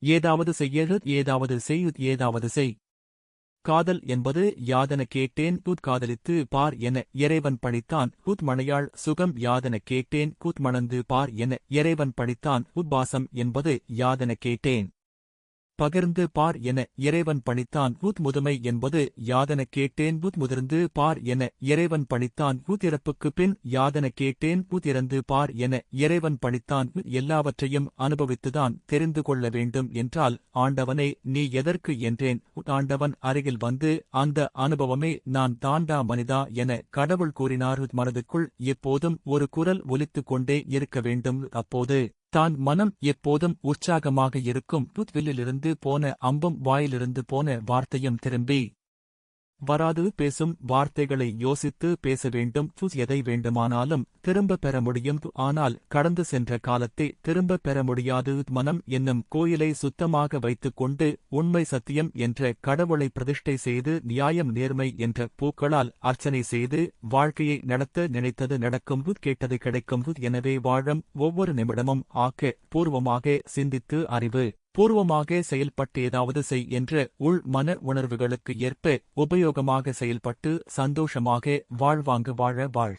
ஏதாவது செய்ய ஏதாவது செய் ஏதாவது செய். காதல் என்பது யாதன கேட்டேன் காதலித்து பார் என இறைவன் பணித்தான் மணையாள் சுகம் யாதன கேட்டேன் மணந்து பார் என இறைவன் பணித்தான் பாசம் என்பது யாதன கேட்டேன் பகிர்ந்து பார் என இறைவன் பணித்தான் முதுமை என்பது யாதன கேட்டேன் முதிர்ந்து பார் என இறைவன் பணித்தான் இறப்புக்குப் பின் யாதன கேட்டேன் இறந்து பார் என இறைவன் பணித்தான் எல்லாவற்றையும் அனுபவித்துதான் தெரிந்து கொள்ள வேண்டும் என்றால் ஆண்டவனே நீ எதற்கு என்றேன் ஆண்டவன் அருகில் வந்து அந்த அனுபவமே நான் தாண்டா மனிதா என கடவுள் கூறினார் மனதுக்குள் எப்போதும் ஒரு குரல் ஒலித்துக் கொண்டே இருக்க வேண்டும் அப்போது தான் மனம் எப்போதும் உற்சாகமாக இருக்கும் வில்லிலிருந்து போன அம்பும் வாயிலிருந்து போன வார்த்தையும் திரும்பி வராது பேசும் வார்த்தைகளை யோசித்து பேச வேண்டும் எதை வேண்டுமானாலும் திரும்ப பெற முடியும் ஆனால் கடந்து சென்ற காலத்தை திரும்ப பெற முடியாது மனம் என்னும் கோயிலை சுத்தமாக வைத்துக் கொண்டு உண்மை சத்தியம் என்ற கடவுளை பிரதிஷ்டை செய்து நியாயம் நேர்மை என்ற பூக்களால் அர்ச்சனை செய்து வாழ்க்கையை நடத்த நினைத்தது நடக்கும் கேட்டது கிடைக்கும் எனவே வாழும் ஒவ்வொரு நிமிடமும் பூர்வமாக சிந்தித்து அறிவு பூர்வமாக செயல்பட்டு ஏதாவது செய் என்ற உள் மன உணர்வுகளுக்கு ஏற்ப உபயோகமாக செயல்பட்டு சந்தோஷமாக வாழ்வாங்கு வாழ வாழ்.